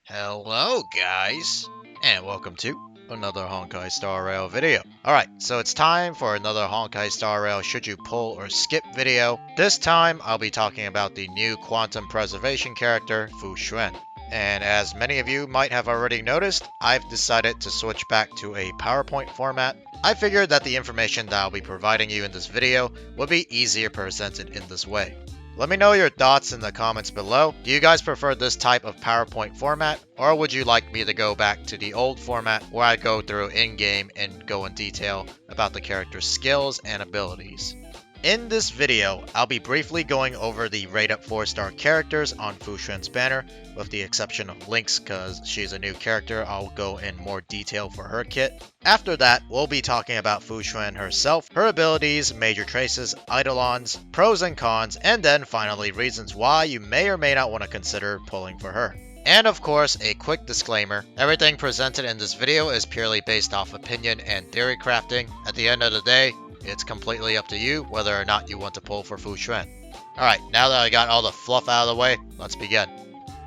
Hello guys, and welcome to another Honkai Star Rail video. Alright, so it's time for another Honkai Star Rail should you pull or skip video. This time I'll be talking about the new quantum preservation character, Xuan. And as many of you might have already noticed, I've decided to switch back to a PowerPoint format. I figured that the information that I'll be providing you in this video would be easier presented in this way. Let me know your thoughts in the comments below. Do you guys prefer this type of PowerPoint format, or would you like me to go back to the old format where I go through in-game and go in detail about the character's skills and abilities? In this video, I'll be briefly going over the rated 4-star characters on Xuan's banner, with the exception of Lynx because she's a new character. I'll go in more detail for her kit. After that, we'll be talking about Xuan herself, her abilities, major traces, eidolons, pros and cons, and then finally reasons why you may or may not want to consider pulling for her. And of course, a quick disclaimer, everything presented in this video is purely based off opinion and theory crafting. At the end of the day, it's completely up to you whether or not you want to pull for Xuan. Alright, now that I got all the fluff out of the way, let's begin.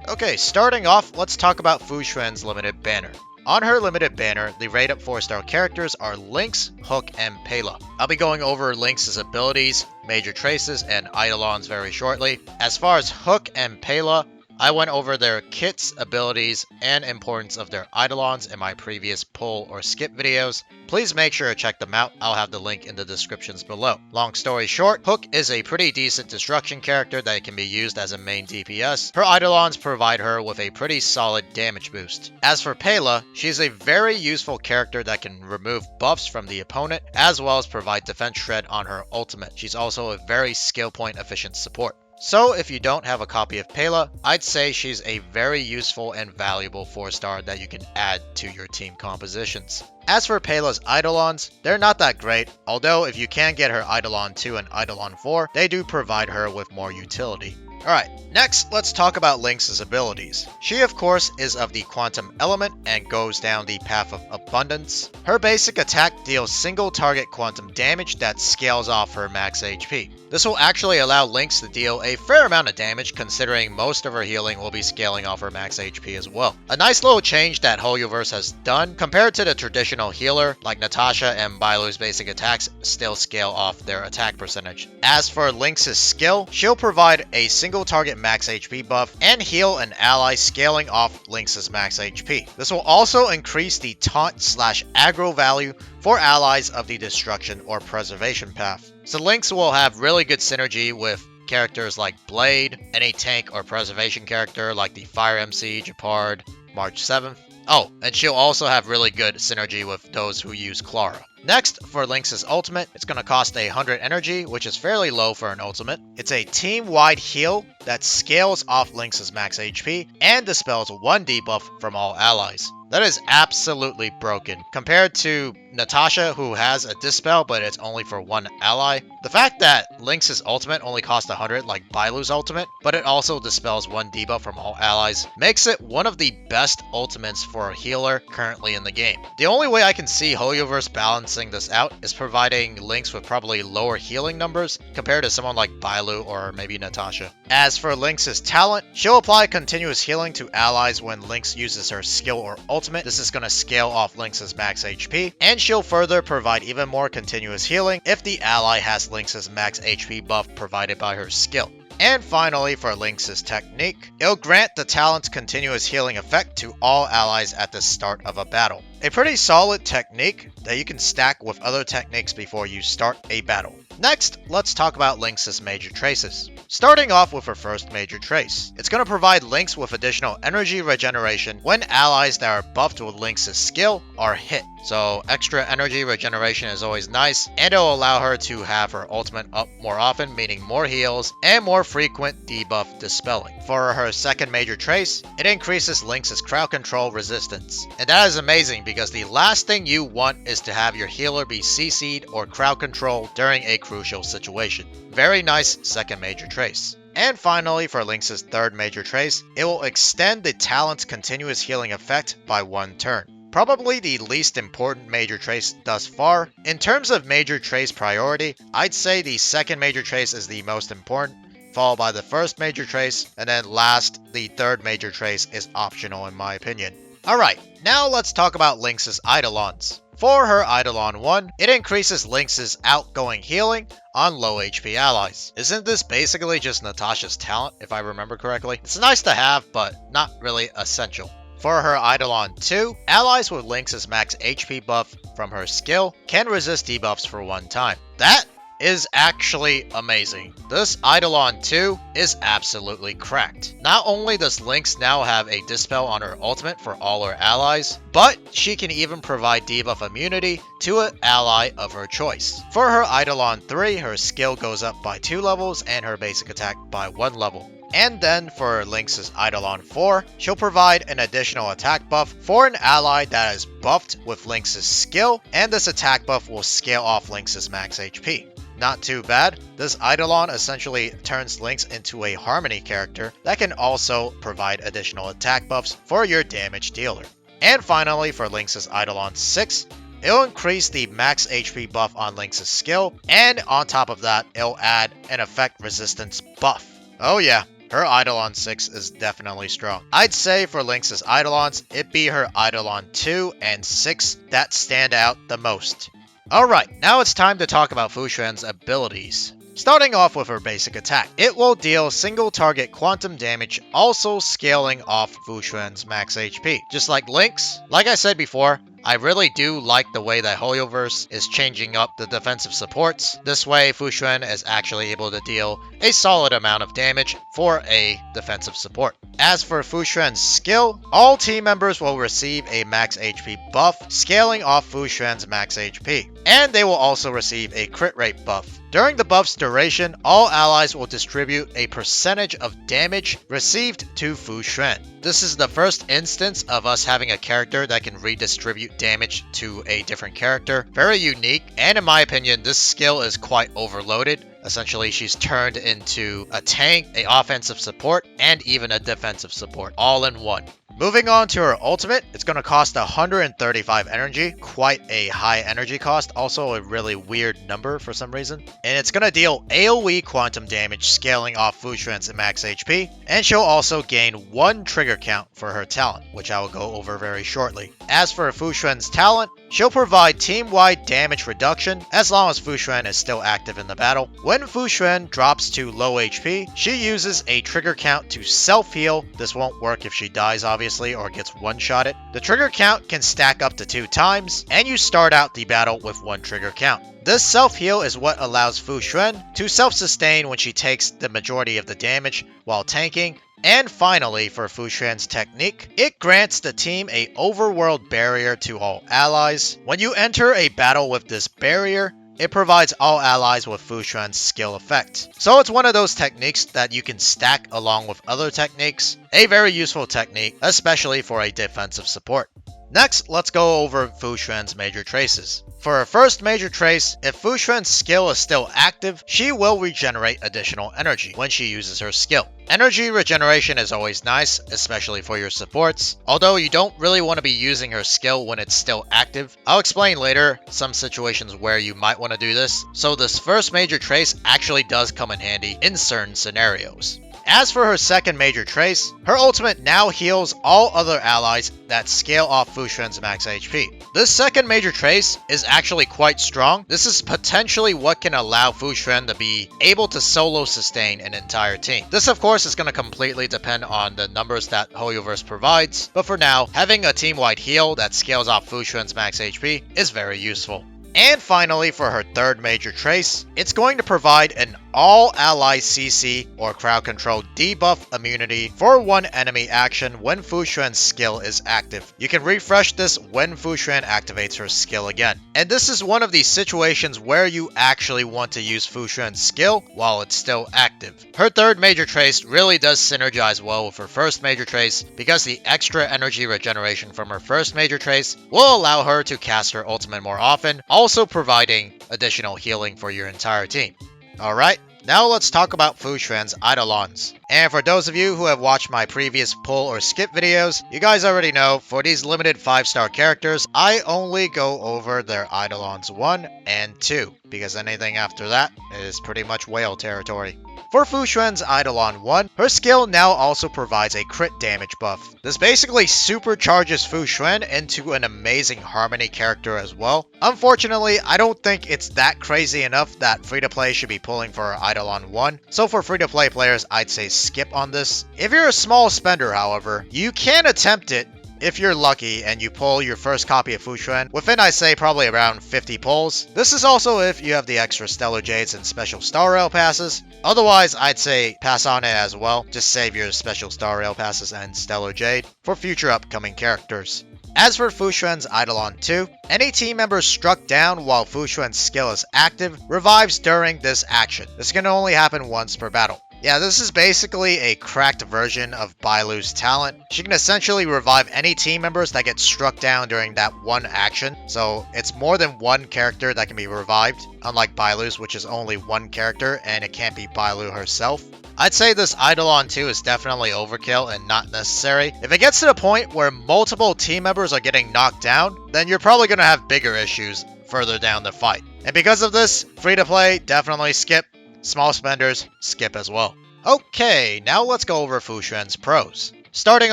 Okay, starting off, let's talk about Xuan's limited banner. On her limited banner, the rated 4-star characters are Lynx, Hook, and Pela. I'll be going over Lynx's abilities, major traces, and eidolons very shortly. As far as Hook and Pela, I went over their kits, abilities, and importance of their eidolons in my previous pull or skip videos. Please make sure to check them out. I'll have the link in the descriptions below. Long story short, Hook is a pretty decent destruction character that can be used as a main DPS. Her eidolons provide her with a pretty solid damage boost. As for Pela, she's a very useful character that can remove buffs from the opponent, as well as provide defense shred on her ultimate. She's also a very skill point efficient support. So if you don't have a copy of Pela, I'd say she's a very useful and valuable 4-star that you can add to your team compositions. As for Pela's eidolons, they're not that great, although if you can get her eidolon 2 and eidolon 4, they do provide her with more utility. Alright, next let's talk about Lynx's abilities. She of course is of the quantum element and goes down the path of abundance. Her basic attack deals single target quantum damage that scales off her max HP. This will actually allow Lynx to deal a fair amount of damage considering most of her healing will be scaling off her max HP as well. A nice little change that HoYoVerse has done compared to the traditional healer like Natasha and Bailu's basic attacks still scale off their attack percentage. As for Lynx's skill, she'll provide a single target max HP buff and heal an ally scaling off Lynx's max HP. This will also increase the taunt / aggro value for allies of the destruction or preservation path. So Lynx will have really good synergy with characters like Blade, any tank or preservation character like the Fire MC, Japard, March 7th. Oh, and she'll also have really good synergy with those who use Clara. Next, for Lynx's ultimate, it's going to cost 100 energy, which is fairly low for an ultimate. It's a team-wide heal that scales off Lynx's max HP and dispels 1 debuff from all allies. That is absolutely broken. Compared to Natasha, who has a dispel, but it's only for 1 ally. The fact that Lynx's ultimate only costs 100 like Bailu's ultimate, but it also dispels 1 debuff from all allies, makes it one of the best ultimates for a healer currently in the game. The only way I can see HoYoVerse balancing this out is providing Lynx with probably lower healing numbers compared to someone like Bailu or maybe Natasha. As for Lynx's talent, she'll apply continuous healing to allies when Lynx uses her skill or ultimate. This is going to scale off Lynx's max HP, and she'll further provide even more continuous healing if the ally has Lynx's max HP buff provided by her skill. And finally, for Lynx's technique, it'll grant the talent's continuous healing effect to all allies at the start of a battle. A pretty solid technique that you can stack with other techniques before you start a battle. Next, let's talk about Lynx's major traces. Starting off with her first major trace. It's going to provide Lynx with additional energy regeneration when allies that are buffed with Lynx's skill are hit. So extra energy regeneration is always nice, and it'll allow her to have her ultimate up more often, meaning more heals and more frequent debuff dispelling. For her second major trace, it increases Lynx's crowd control resistance. And that is amazing because the last thing you want is to have your healer be CC'd or crowd control during a crucial situation. Very nice second major trace. And finally, for Lynx's third major trace, it will extend the talent's continuous healing effect by 1 turn. Probably the least important major trace thus far. In terms of major trace priority, I'd say the second major trace is the most important, followed by the first major trace, and then last, the third major trace is optional in my opinion. Alright, now let's talk about Lynx's Eidolons. For her Eidolon 1, it increases Lynx's outgoing healing on low HP allies. Isn't this basically just Natasha's talent, if I remember correctly? It's nice to have, but not really essential. For her Eidolon 2, allies with Lynx's max HP buff from her skill can resist debuffs for one time. That is actually amazing. This Eidolon 2 is absolutely cracked. Not only does Lynx now have a dispel on her ultimate for all her allies, but she can even provide debuff immunity to an ally of her choice. For her Eidolon 3, her skill goes up by 2 levels and her basic attack by 1 level. And then for Lynx's Eidolon 4, she'll provide an additional attack buff for an ally that is buffed with Lynx's skill, and this attack buff will scale off Lynx's max HP. Not too bad. This Eidolon essentially turns Lynx into a Harmony character that can also provide additional attack buffs for your damage dealer. And finally, for Lynx's Eidolon 6, it'll increase the max HP buff on Lynx's skill, and on top of that, it'll add an effect resistance buff. Oh yeah, her Eidolon 6 is definitely strong. I'd say for Lynx's Eidolons, it'd be her Eidolon 2 and 6 that stand out the most. Alright, now it's time to talk about Fu Xuan's abilities. Starting off with her basic attack, it will deal single target quantum damage, also scaling off Fu Xuan's max HP. Just like Lynx, like I said before, I really do like the way that HoYoVerse is changing up the defensive supports. This way, Fu Xuan is actually able to deal a solid amount of damage for a defensive support. As for Fu Xuan's skill, all team members will receive a max HP buff, scaling off Fu Xuan's max HP. And they will also receive a crit rate buff. During the buff's duration, all allies will distribute a percentage of damage received to Fu Xuan. This is the first instance of us having a character that can redistribute damage to a different character. Very unique, and in my opinion, this skill is quite overloaded. Essentially, she's turned into a tank, an offensive support, and even a defensive support, all in one. Moving on to her ultimate, it's going to cost 135 energy, quite a high energy cost, also a really weird number for some reason. And it's going to deal AoE quantum damage, scaling off Fu Xuan's max HP, and she'll also gain 1 trigger count for her talent, which I will go over very shortly. As for Fu Xuan's talent, she'll provide team-wide damage reduction as long as Fu Xuan is still active in the battle. When Fu Xuan drops to low HP, she uses a trigger count to self-heal. This won't work if she dies, obviously, or gets one-shotted. The trigger count can stack up to 2 times, and you start out the battle with 1 trigger count. This self-heal is what allows Fu Xuan to self-sustain when she takes the majority of the damage while tanking. And finally, for Fu Xuan's technique, it grants the team a overworld barrier to all allies. When you enter a battle with this barrier, it provides all allies with Fu Xuan's skill effect. So it's one of those techniques that you can stack along with other techniques. A very useful technique, especially for a defensive support. Next, let's go over Fu Xuan's major traces. For her first major trace, if Fu Xuan's skill is still active, she will regenerate additional energy when she uses her skill. Energy regeneration is always nice, especially for your supports, although you don't really want to be using her skill when it's still active. I'll explain later some situations where you might want to do this, so this first major trace actually does come in handy in certain scenarios. As for her second major trace, her ultimate now heals all other allies that scale off Fu Xuan's max HP. This second major trace is actually quite strong. This is potentially what can allow Fu Xuan to be able to solo sustain an entire team. This of course is going to completely depend on the numbers that HoYoVerse provides, but for now, having a team-wide heal that scales off Fu Xuan's max HP is very useful. And finally, for her third major trace, it's going to provide an all-ally CC or crowd control debuff immunity for one enemy action when Fu Xuan's skill is active. You can refresh this when Fu Xuan activates her skill again. And this is one of these situations where you actually want to use Fu Xuan's skill while it's still active. Her third major trace really does synergize well with her first major trace because the extra energy regeneration from her first major trace will allow her to cast her ultimate more often, also providing additional healing for your entire team. Alright, now let's talk about Fu Xuan's Eidolons. And for those of you who have watched my previous pull or skip videos, you guys already know, for these limited 5-star characters, I only go over their Eidolons 1 and 2. because anything after that is pretty much whale territory. For Fu Xuan's Eidolon 1, her skill now also provides a crit damage buff. This basically supercharges Fu Xuan into an amazing Harmony character as well. Unfortunately, I don't think it's that crazy enough that free-to-play should be pulling for Eidolon 1, so for free-to-play players, I'd say skip on this. If you're a small spender, however, you can attempt it if you're lucky and you pull your first copy of Fu Xuan within, I say, probably around 50 pulls. This is also if you have the extra Stellar Jades and Special Star Rail passes. Otherwise, I'd say pass on it as well. Just save your Special Star Rail passes and Stellar Jade for future upcoming characters. As for Fu Xuan's Eidolon 2, any team member struck down while Fu Xuan's skill is active revives during this action. This can only happen once per battle. Yeah, this is basically a cracked version of Bailu's talent. She can essentially revive any team members that get struck down during that one action. So it's more than one character that can be revived, unlike Bailu's, which is only one character and it can't be Bailu herself. I'd say this Eidolon 2 is definitely overkill and not necessary. If it gets to the point where multiple team members are getting knocked down, then you're probably going to have bigger issues further down the fight. And because of this, free to play, definitely skip. Small spenders, skip as well. Okay, now let's go over Fu Xuan's pros. Starting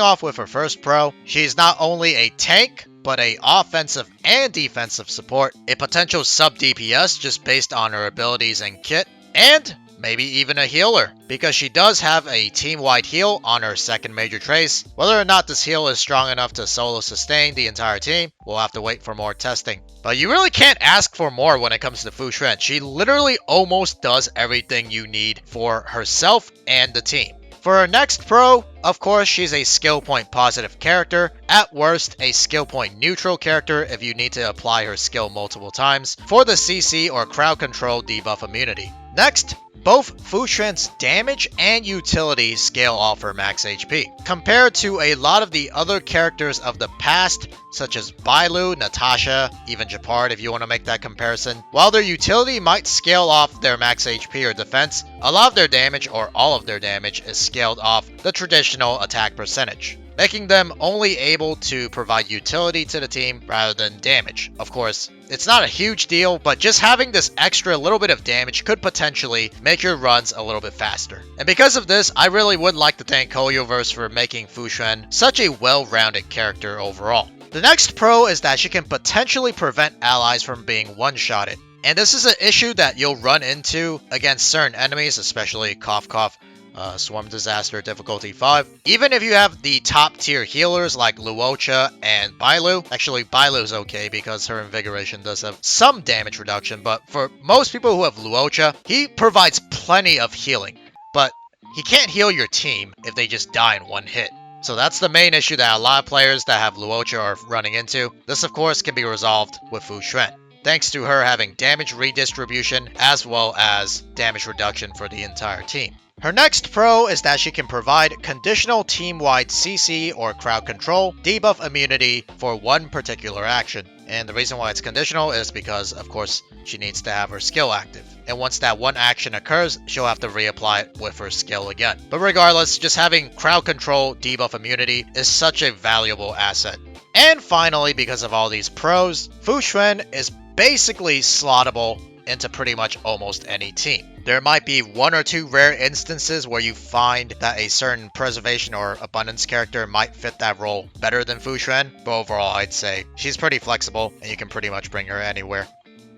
off with her first pro, she's not only a tank, but a offensive and defensive support, a potential sub DPS just based on her abilities and kit, and maybe even a healer, because she does have a team-wide heal on her second major trace. Whether or not this heal is strong enough to solo sustain the entire team, we'll have to wait for more testing. But you really can't ask for more when it comes to Fu Xuan. She literally almost does everything you need for herself and the team. For her next pro, of course, she's a skill point positive character. At worst, a skill point neutral character if you need to apply her skill multiple times for the CC or crowd control debuff immunity. Next, both Fu Xuan's damage and utility scale off her max HP. Compared to a lot of the other characters of the past, such as Bailu, Natasha, even Japard if you want to make that comparison, while their utility might scale off their max HP or defense, a lot of their damage or all of their damage is scaled off the traditional attack percentage, making them only able to provide utility to the team rather than damage. Of course, it's not a huge deal, but just having this extra little bit of damage could potentially make your runs a little bit faster. And because of this, I really would like to thank HoYoVerse for making Fu Xuan such a well-rounded character overall. The next pro is that she can potentially prevent allies from being one-shotted. And this is an issue that you'll run into against certain enemies, especially cough cough, Swarm Disaster difficulty 5. Even if you have the top tier healers like Luocha and Bailu, actually Bailu's okay because her invigoration does have some damage reduction, but for most people who have Luocha, he provides plenty of healing, but he can't heal your team if they just die in one hit. So that's the main issue that a lot of players that have Luocha are running into. This of course can be resolved with Fu Xuan, thanks to her having damage redistribution as well as damage reduction for the entire team. Her next pro is that she can provide conditional team-wide CC or crowd control debuff immunity for one particular action. And the reason why it's conditional is because, of course, she needs to have her skill active. And once that one action occurs, she'll have to reapply it with her skill again. But regardless, just having crowd control debuff immunity is such a valuable asset. And finally, because of all these pros, Fu Xuan is basically slottable into pretty much almost any team. There might be one or two rare instances where you find that a certain preservation or abundance character might fit that role better than Fu Xuan, but overall I'd say she's pretty flexible and you can pretty much bring her anywhere.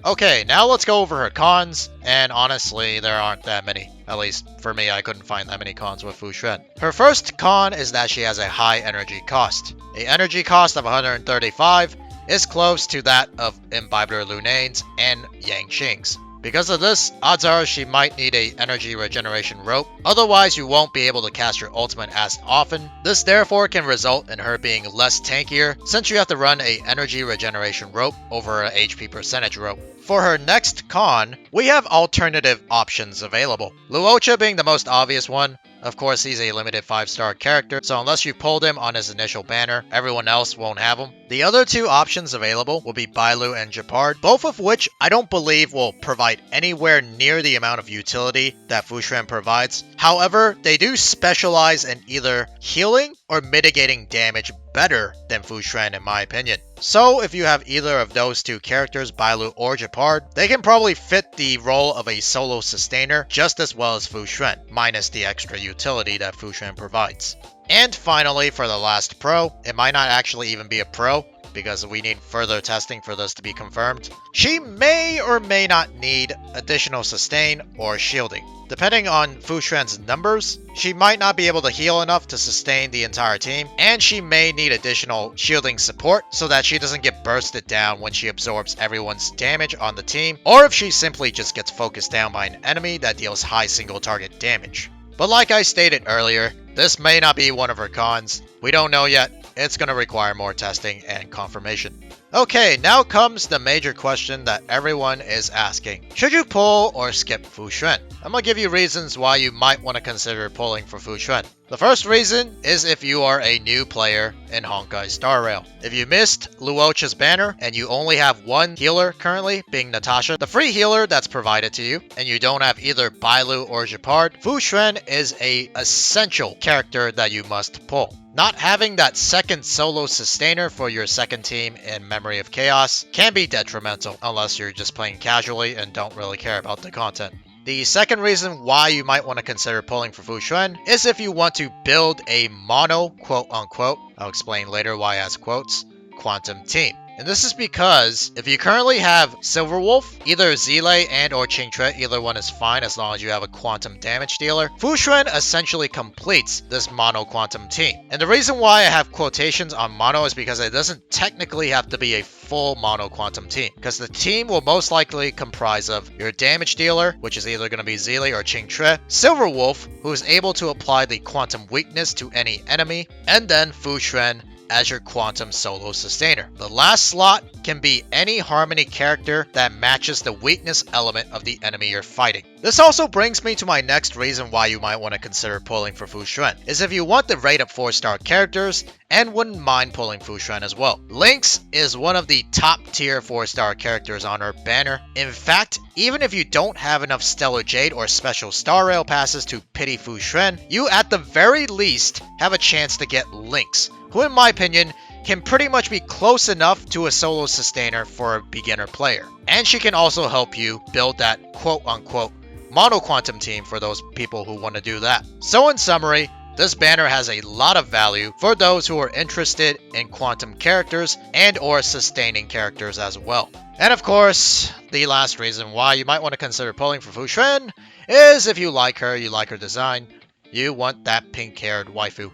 Okay, now let's go over her cons, and honestly there aren't that many. At least for me, I couldn't find that many cons with Fu Xuan. Her first con is that she has a high energy cost. A energy cost of 135 is close to that of Imbibler Lunane's and Yangqing's. Because of this, odds are she might need a energy regeneration rope, otherwise you won't be able to cast your ultimate as often. This therefore can result in her being less tankier, since you have to run a energy regeneration rope over a HP percentage rope. For her next con, we have alternative options available. Luocha being the most obvious one. Of course, he's a limited 5-star character, so unless you pulled him on his initial banner, everyone else won't have him. The other two options available will be Bailu and Japard, both of which I don't believe will provide anywhere near the amount of utility that Fu Xuan provides. However, they do specialize in either healing or mitigating damage better than Fu Xuan in my opinion. So if you have either of those two characters, Bailu or Gepard, they can probably fit the role of a solo sustainer just as well as Fu Xuan, minus the extra utility that Fu Xuan provides. And finally, for the last pro, it might not actually even be a pro, because we need further testing for this to be confirmed. She may or may not need additional sustain or shielding. Depending on Fu Xuan's numbers, she might not be able to heal enough to sustain the entire team, and she may need additional shielding support so that she doesn't get bursted down when she absorbs everyone's damage on the team, or if she simply just gets focused down by an enemy that deals high single target damage. But like I stated earlier, this may not be one of her cons. We don't know yet. It's going to require more testing and confirmation. Okay, now comes the major question that everyone is asking. Should you pull or skip Fu Xuan? I'm going to give you reasons why you might want to consider pulling for Fu Xuan. The first reason is if you are a new player in Honkai Star Rail. If you missed Luocha's banner and you only have one healer currently, being Natasha, the free healer that's provided to you, and you don't have either Bailu or Gepard, Fu Xuan is an essential character that you must pull. Not having that second solo sustainer for your second team in Memory of Chaos can be detrimental unless you're just playing casually and don't really care about the content. The second reason why you might want to consider pulling for Fu Xuan is if you want to build a mono, quote-unquote, I'll explain later why as quotes, quantum team. And this is because if you currently have Silverwolf, either Zile and or Qingtre, either one is fine as long as you have a quantum damage dealer, Fu Xuan essentially completes this mono quantum team. And the reason why I have quotations on mono is because it doesn't technically have to be a full mono quantum team, because the team will most likely comprise of your damage dealer, which is either going to be Zile or Qingtre, Silverwolf, who is able to apply the quantum weakness to any enemy, and then Fu Xuan as your quantum solo sustainer. The last slot can be any harmony character that matches the weakness element of the enemy you're fighting. This also brings me to my next reason why you might want to consider pulling for Fu Xuan, is if you want the rate up 4-star characters and wouldn't mind pulling Fu Xuan as well. Lynx is one of the top tier 4-star characters on her banner. In fact, even if you don't have enough Stellar Jade or Special Star Rail passes to pity Fu Xuan, you at the very least have a chance to get Lynx, who in my opinion can pretty much be close enough to a solo sustainer for a beginner player. And she can also help you build that quote-unquote mono quantum team for those people who want to do that. So in summary, this banner has a lot of value for those who are interested in quantum characters and or sustaining characters as well. And of course, the last reason why you might want to consider pulling for Fu Xuan is if you like her design, you want that pink-haired waifu.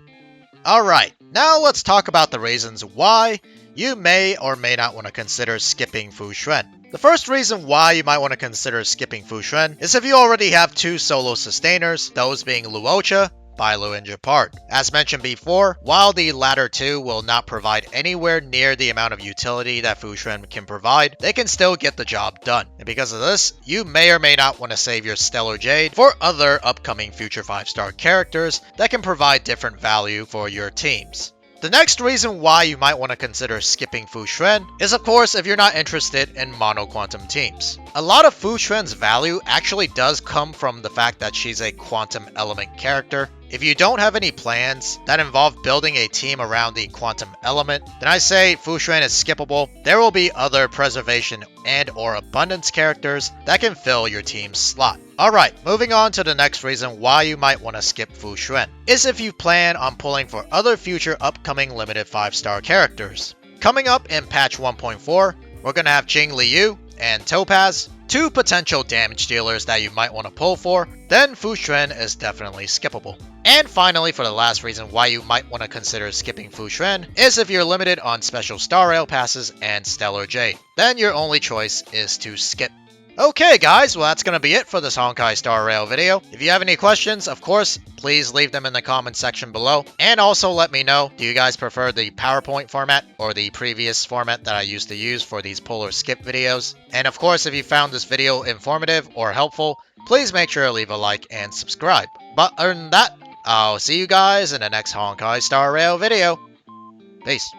Alright, now let's talk about the reasons why you may or may not want to consider skipping Fu Xuan. The first reason why you might want to consider skipping Fu Xuan is if you already have two solo sustainers, those being Luocha, Bailu, and Gepard. As mentioned before, while the latter two will not provide anywhere near the amount of utility that Fu Xuan can provide, they can still get the job done. And because of this, you may or may not want to save your Stellar Jade for other upcoming future 5-star characters that can provide different value for your teams. The next reason why you might want to consider skipping Fu Xuan is of course if you're not interested in mono quantum teams. A lot of Fu Xuan's value actually does come from the fact that she's a quantum element character. If you don't have any plans that involve building a team around the quantum element, then I say Fu Xuan is skippable. There will be other preservation and or abundance characters that can fill your team's slot. Alright, moving on to the next reason why you might want to skip Fu Xuan is if you plan on pulling for other future upcoming limited 5-star characters. Coming up in patch 1.4, we're going to have Jing Liu and Topaz, two potential damage dealers that you might want to pull for, then Fu Xuan is definitely skippable. And finally, for the last reason why you might want to consider skipping Fu Xuan is if you're limited on Special Star Rail passes and Stellar Jade. Then your only choice is to skip. Okay guys, well that's going to be it for this Honkai Star Rail video. If you have any questions, of course, please leave them in the comment section below. And also let me know, do you guys prefer the PowerPoint format or the previous format that I used to use for these pull or skip videos? And of course, if you found this video informative or helpful, please make sure to leave a like and subscribe. But other than that, I'll see you guys in the next Honkai Star Rail video. Peace.